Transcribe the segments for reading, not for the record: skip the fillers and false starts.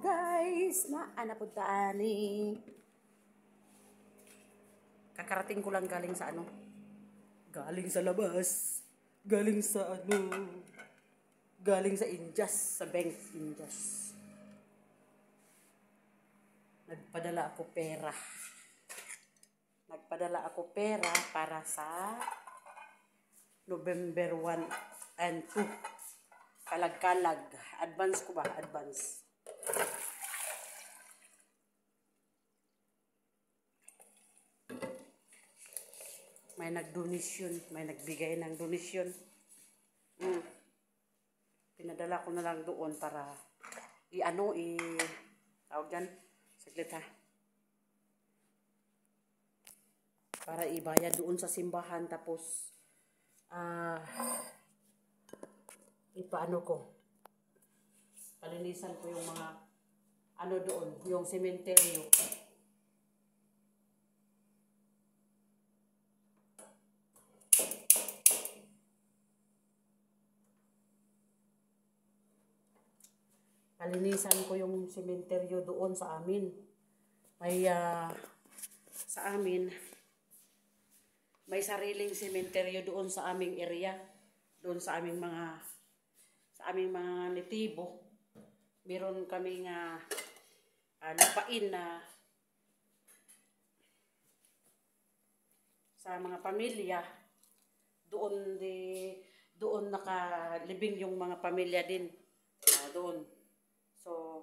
guys, na po tani. Kakarating ko lang galing sa ano? Galing sa labas. Galing sa ano? Galing sa Injas, sa Banks Injas. Nagpadala ako pera. Nagpadala ako pera para sa November 1 and 2. Kalag-kalag. Advance ko ba? Advance. May nag-donation. May nagbigay ng donation. Pinadala ko na lang doon para tawag dyan. Saglit ha. Para ibayad doon sa simbahan. Tapos, ipaano ko. Palinisan ko yung mga, doon, yung sementeryo. Palinisan ko yung sementeryo doon sa amin. May, sa amin, may sariling sementeryo doon sa aming area. Doon sa aming mga nitibo. Meron kaming lupain na sa mga pamilya. Doon nakalibing yung mga pamilya din. Doon. So,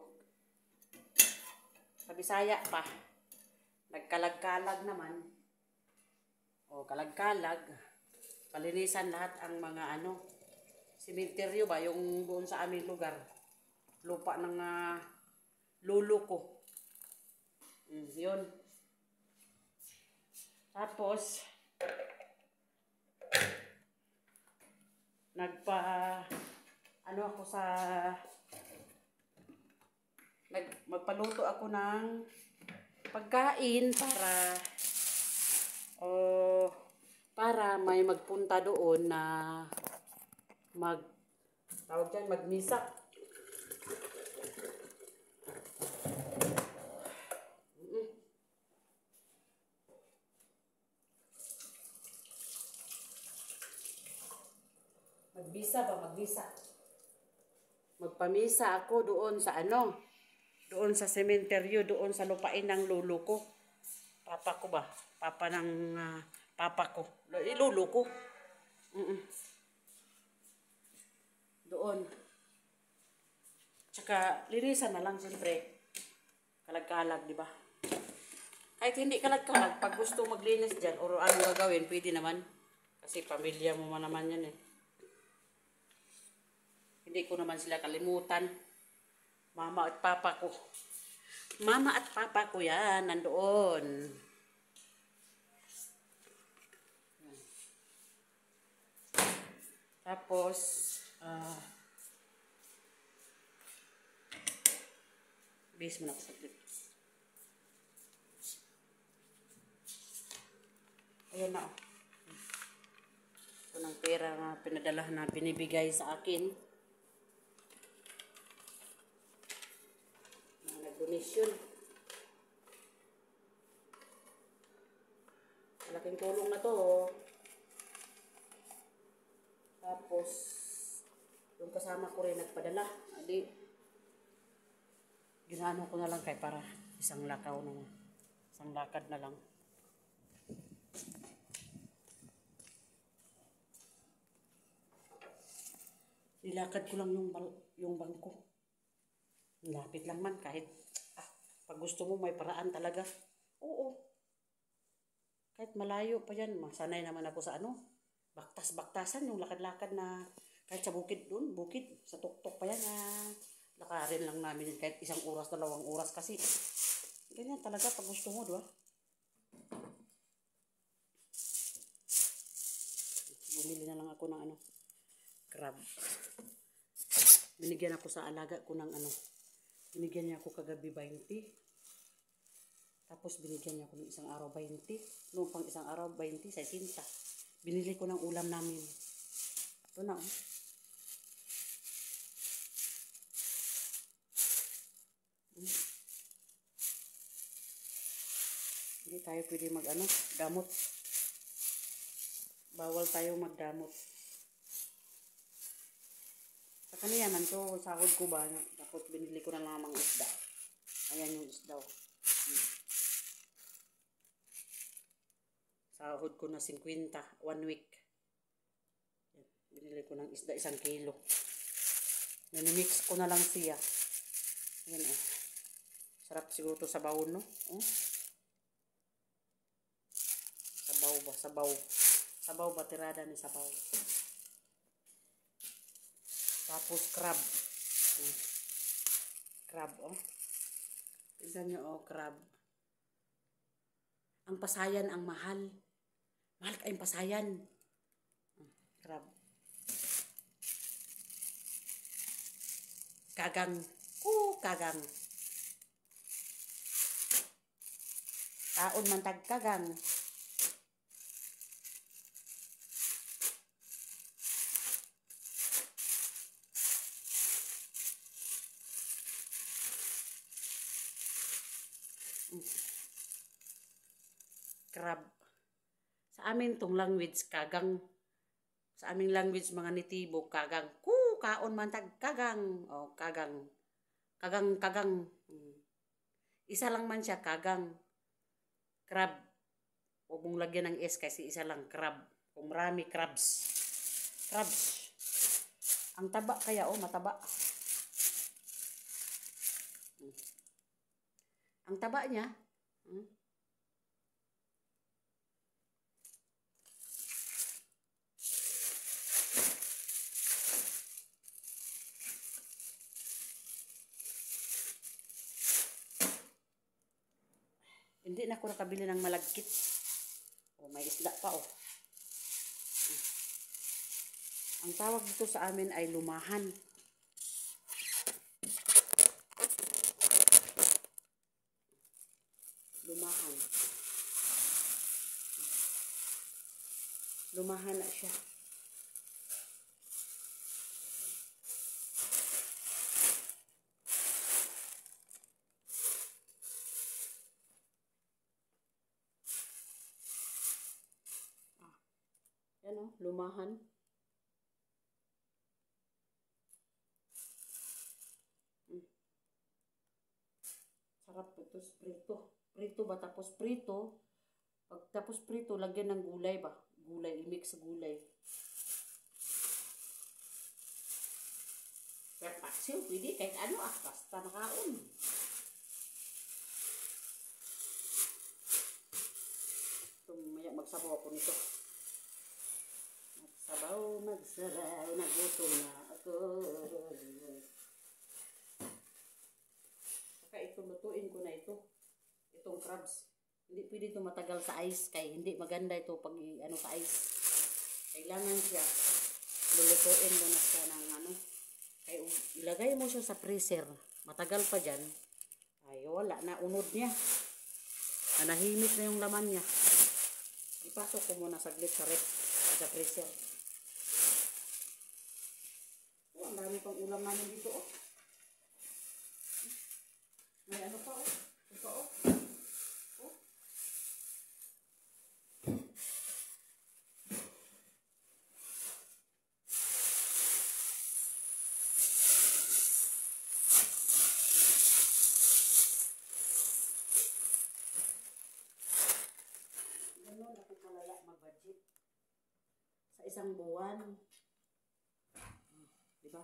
sa Bisaya pa, nagkalag-kalag naman. O, kalag-kalag. Palinisan lahat ang mga sementeryo ba, yung doon sa aming lugar. Lupa ng lolo ko. Yun. Tapos, magpaluto ako ng pagkain para may magpunta doon na magmisa. Magbisa. Magpamisa ako doon sa doon sa sementeryo, doon sa lupain ng lolo ko. Papa ko ba? Papa ng papa ko. Lolo ko. Doon. Tsaka, linisan na lang siyempre. Kalag-kalag, di ba? Kahit hindi kalag-kalag, pag gusto maglinis dyan, o ano gagawin, pwede naman. Kasi pamilya mo naman yan eh. Hindi ko naman sila kalimutan. Mama at papa ko. Mama at papa ko yan, nandoon. Tapos, bis mo na saglit. Ayan na. Ito ng pera na pinadala na binibigay sa akin. Donation. Malaking tulong na to. Tapos, yung kasama ko rin nagpadala. Adi, ginano ko na lang para isang lakad na lang. Nilakad ko lang yung bangko. Lapit lang man kahit pag gusto mo may paraan talaga. Oo. Kahit malayo pa yan, masanay naman ako sa baktas-baktasan, yung lakad-lakad na kahit sa bukid doon, sa tuktok pa yan lakarin lang namin kahit 1 oras, 2 oras kasi. Ganyan talaga pag gusto mo, diba? Bumili na lang ako ng crab. Binigyan ako sa alaga ko ng binigyan niya ako kagabi 20. Tapos binigyan niya ako ng 1 araw 20. Noong pang 1 araw 20, 60. Binili ko ng ulam namin. Ito na. tayo pwede mag-ano, damot. Bawal tayo magdamot. Sa kanila man to, sahod ko ba? Tapos binili ko na lang mga isda. Ayan yung isda. Sahod ko na 50, 1 week. Binili ko ng isda 1 kilo. Nanimix ko na lang siya. Ayan oh. Sarap siguro to sa bawon, no? Oh. Sabaw ba? Sabaw. Sabaw ba? Tirada ni sabaw. Tapos crab. Crab, oh. Tignan nyo, oh, crab. Ang pasayan ang mahal. Mahal kayong pasayan. Crab. Kagang. Kagang. Kaon man tag kagang. Crab. Sa amin tong language kagang. Sa aming language mga nitibo kagang. Kaon man tag kagang. Oh, kagang. Kagang. Isa lang man siya kagang. Crab. Huwag mong lagyan ng S kasi isa lang crab. Kung marami crabs. Crabs. Ang taba kaya oh, mataba. Ang taba niya. Hindi na ako nakabili ng malagkit. Oh, may isda pa oh. Ang tawag dito sa amin ay lumahan. Lumahan. Lumahan na siya. Yan o, lumahan. Sarap ito, prito. Prito ba? Tapos prito. Pag tapos prito, lagyan ng gulay ba? Gulay, i-mix sa gulay. Kaya paksiw, pwede kahit ano basta makaon. Tumaya magsabaw ako nito. Magsaraw, nagutom na ako. Saka ito, lutuin ko na ito. Itong crabs. Hindi pwede ito matagal sa ice kaya hindi maganda ito pag ano sa ice. Kailangan siya lulutuin mo na siya ng ano. Kaya ilagay mo siya sa freezer. Matagal pa dyan. Ay wala na unod niya. Nanahimik na yung laman niya. Ipasok ko muna saglit sa rep sa freezer. Oh, ang dami pang ulam namin dito oh. May ano pa oh. Ito oh. Ganun ako kalala mag-budget. Sa isang buwan. Diba?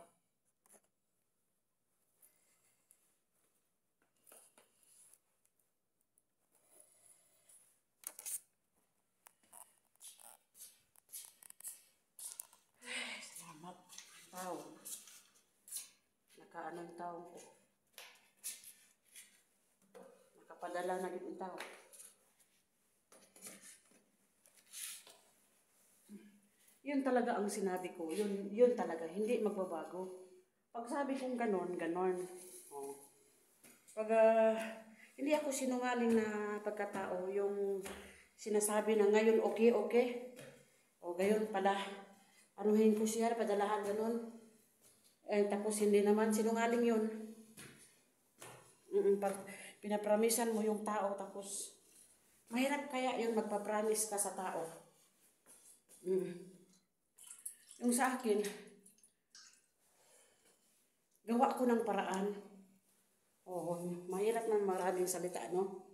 Salamat. Tao. Nakaanong tao ko. Nakapadala na yung tao. Yun talaga ang sinabi ko. Yun talaga. Hindi magbabago. Pag sabi kong ganon. Oh. Pag hindi ako sinungaling na pagkatao, yung sinasabi na ngayon okay. O gayon pala. Anuhin ko siya, padalahan ganon. Tapos hindi naman sinungaling yun. Pag pinapramisan mo yung tao, tapos Mahirap kaya yung magpapromise ka sa tao. Mm. Yung sa akin, gawa ko ng paraan. Oo, mahirap na maraming salita, no?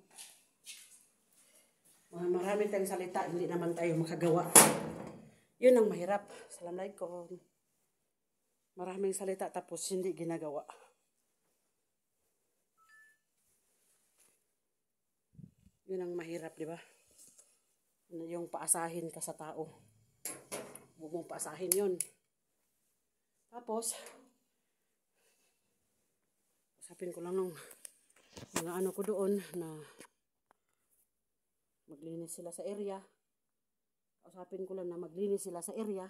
Marami tayong salita, hindi naman tayo makagawa. Yun ang mahirap. Assalamualaikum. Maraming salita tapos hindi ginagawa. Yun ang mahirap, di ba? Yung paasahin ka sa tao. Huwag mong paasahin yun. Tapos, usapin ko lang nung mga ano ko doon na maglinis sila sa area. Usapin ko lang na maglinis sila sa area.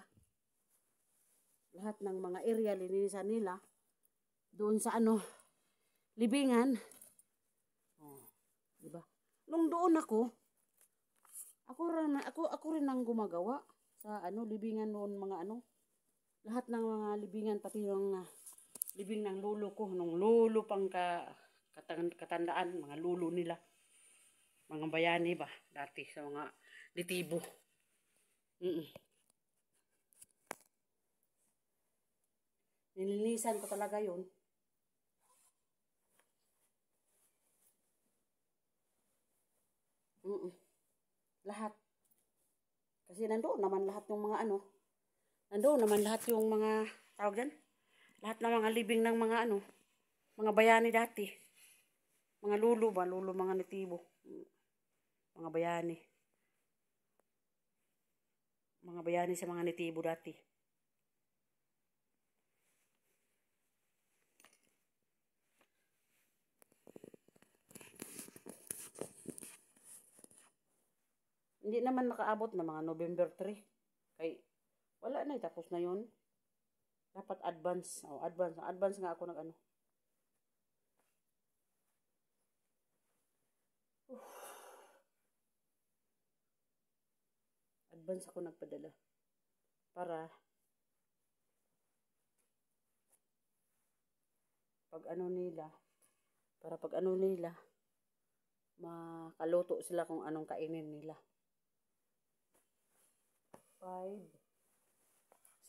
Lahat ng mga area linisan nila. Doon sa ano, libingan. Oh, di ba? Nung doon ako rin ang gumagawa sa ano, libingan noon mga ano. Lahat ng mga libingan, pati yung libing ng lolo ko, nung lolo pang katandaan, mga lolo nila. Mga bayani ba, dati sa mga litibo. Nilinisan ko talaga yun. Lahat. Kasi nandoon naman lahat yung mga ano. Nandoon naman lahat yung mga, tawag dyan? Lahat ng mga libing ng mga ano, mga bayani dati. Mga lulo ba? Lulo mga natibo. Mga bayani. Mga bayani sa mga natibo dati. Hindi naman makaabot na mga November 3. Kay, wala na, tapos na yun. Dapat advance. Oh, advance. Advance nga ako ano. Advance ako nagpadala. Para pag ano nila, makaluto sila kung anong kainin nila.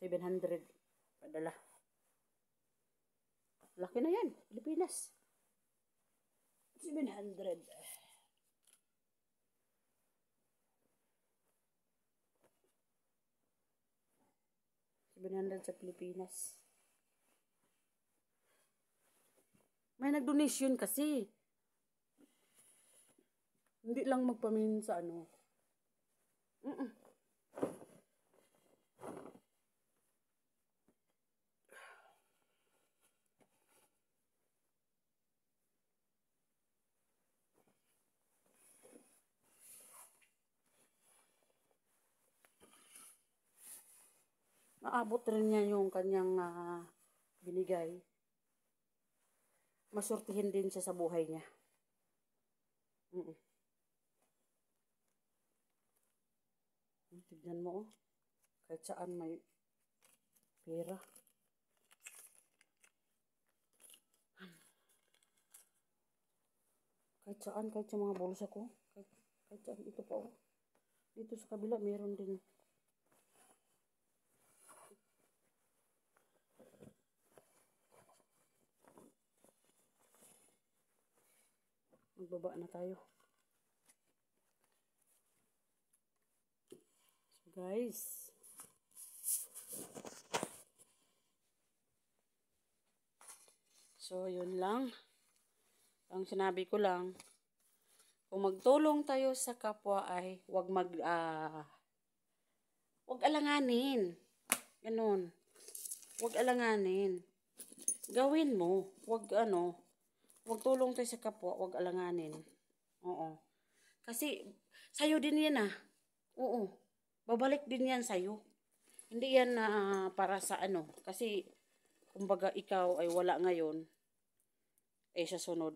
700 padala. Laki na yan, Pilipinas. 700. 700 sa Pilipinas. May nag-donation kasi. Hindi lang magpamin sa ano. Naabot rin niya yung kanyang binigay. Masurtihin din siya sa buhay niya. Tignan mo, oh. Kahit saan may pera. Kahit sa mga bulsa ko. Kahit saan, ito pa, oh. Dito sa kabila, meron din. Magbaba na tayo. So, guys. So, yun lang. Ang sinabi ko lang, kung magtulong tayo sa kapwa ay wag alanganin. Ganun. Wag alanganin. Gawin mo. Wag tulong tayo sa kapwa, wag alanganin. Oo. Kasi, sa'yo din yan Oo. Babalik din yan sa'yo. Hindi yan para sa ano. Kasi, kumbaga ikaw ay wala ngayon, sa sunod,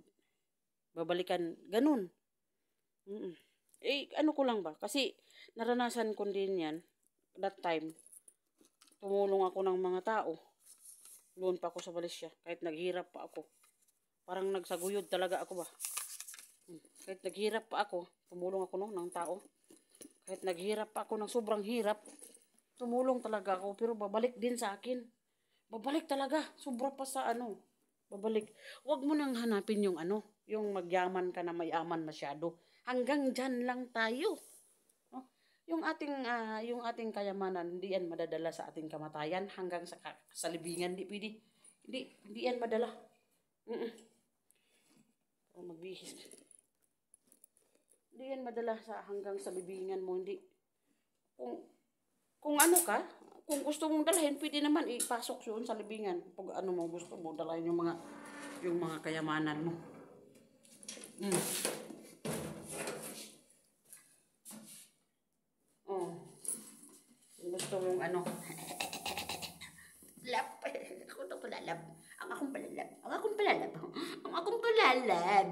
babalikan, ganun. Ano ko lang ba? Kasi, naranasan ko din yan, that time, tumulong ako ng mga tao. Doon pa ako sa Malaysia, kahit naghirap pa ako. Parang nagsaguyod talaga ako ba. Kahit naghirap pa ako, tumulong ako no, ng tao. Kahit naghirap pa ako ng sobrang hirap, tumulong talaga ako. Pero babalik din sa akin. Babalik talaga. Sobra pa sa ano. Babalik. Huwag mo nang hanapin yung ano, yung magyaman ka na mayaman masyado. Hanggang dyan lang tayo. Oh, yung ating kayamanan, hindi yan madadala sa ating kamatayan hanggang sa kasalibingan. Hindi pwede. Hindi yan madala. O magbihis. Hindi yan madala sa hanggang sa libingan mo. Hindi. Kung ano ka, kung gusto mong dalhin, pwede naman ipasok yun sa libingan. Pag ano mo gusto mo, dalhin yung mga kayamanan mo. Oh. Gusto mong ano. Lap. Ako ito palalab. Ang akong palalab. Ang akong palalab. Ang akong palalab.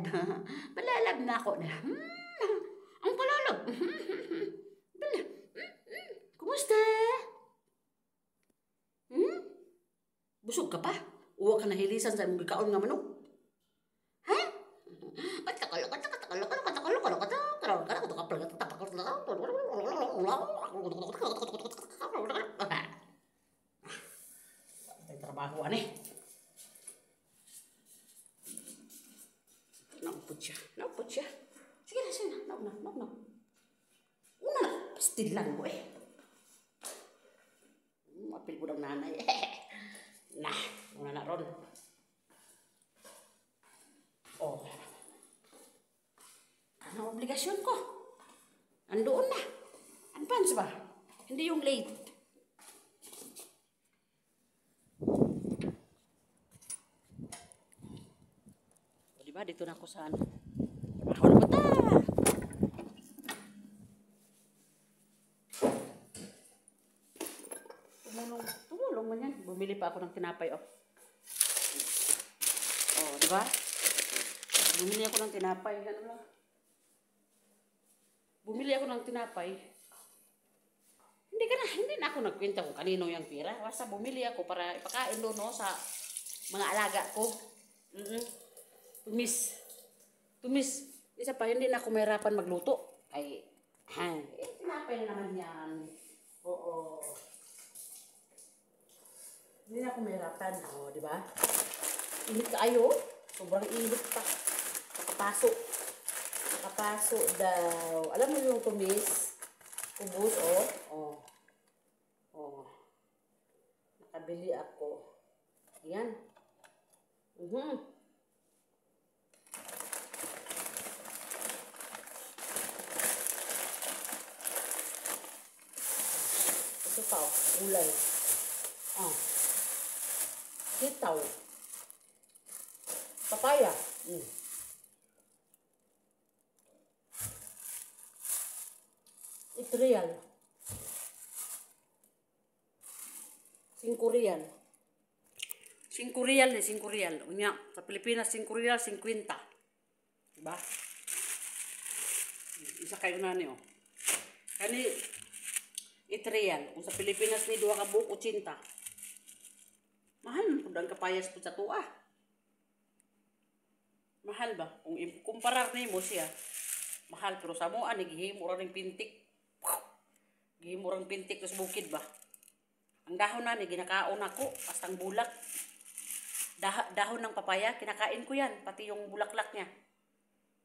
Palalab na ako na. Ang palalab. Kumusta? Busog ka pa? Uwa ka na hilisan sa mong gikaon nga manok? Ha? Trabaho ani. Naupod siya. Sige na. Nauna. Una na. Pastil lang mo eh. Apil ko ng nanay. Nah, una na ron. Oh. Ano obligasyon ko? Andoon na. Advance ba? Hindi yung late. O diba, dito na ako sa ano. Trabaho na ba ta? Tumulong man yan. Bumili pa ako ng tinapay, oh. Oh, diba? Bumili ako ng tinapay. Ano lang? Bumili ako ng tinapay. Hindi na ako nagkwenta kung kanino yung pera. Basta bumili ako para ipakain doon, no, sa mga alaga ko. Tumis. Isa pa, hindi na ako mahirapan magluto. Ay, tinapay na naman yan. Oo. Hindi na ako mahirapan. O, di ba? Init kayo. Sobrang init pa. Nakapaso daw. Alam mo yung tumis? Ubus, oh. Nakabili ako. Ayan. Ito pa, ulay. Sitaw. Papaya. Real. 5 real. 5 real eh, 5 real. Unya, sa Pilipinas 5 real, 50. Diba? Isa kayo na niyo. Kani 8 real. Kung sa Pilipinas ni 2 ka buok 80. Mahal po ang kapayas po sa tuwa. Mahal ba? Kung kumparar ni mo siya, mahal. Pero sa mo, gihimo ra ring pintik. Gihimo rang pintik sa bukid ba? Ang dahon na ni ginakaon ako, pastang bulak. Dahon ng papaya, kinakain ko yan, pati yung bulaklak niya.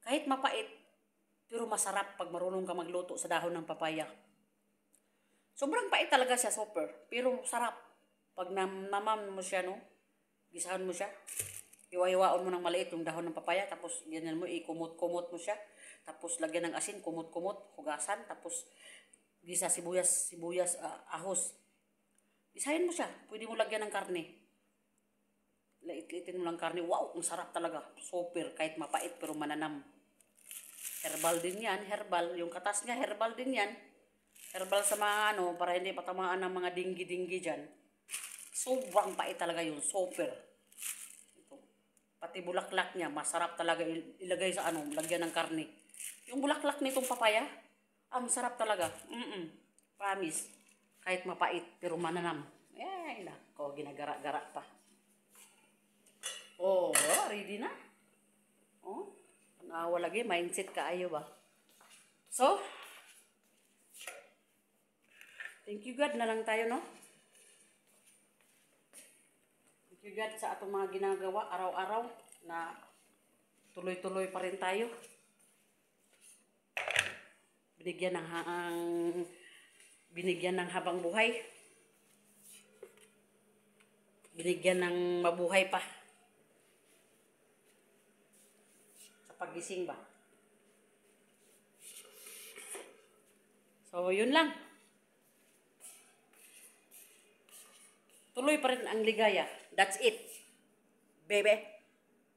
Kahit mapait, pero masarap pag marunong ka magluto sa dahon ng papaya. Sobrang pait talaga siya, super. Pero sarap. Pag naman mo siya, no? Gisahan mo siya. Iwa-iwaon mo ng maliit yung dahon ng papaya, tapos ganyan mo, ikumot-kumot mo siya. Tapos lagyan ng asin, kumot-kumot, hugasan, tapos gisa sibuyas, ahos. Isahin mo siya. Pwede mo lagyan ng karne. Lait-litin mo lang karne. Wow, ang sarap talaga. Super, kahit mapait pero mananam. Herbal din yan. Herbal. Yung katas niya, herbal din yan. Herbal sa mga ano, para hindi patamaan ng mga dinggi-dinggi dyan. Sobrang pait talaga yun. Super. Ito. Pati bulaklak niya, masarap talaga ilagay sa ano, lagyan ng karne. Yung bulaklak nitong papaya, ang sarap talaga. Promise. Kahit mapait, pero mananam. Nako, ginagara-gara pa. Oh, ready na? Oh, Tanawa lagi, mindset kaayo ba? So, thank you God na lang tayo, no? Thank you God sa atong mga ginagawa araw-araw na tuloy-tuloy pa rin tayo. Binigyan ng habang buhay. Binigyan ng mabuhay pa. Sa pagising ba? So, yun lang. Tuloy pa rin ang ligaya. That's it. Baby.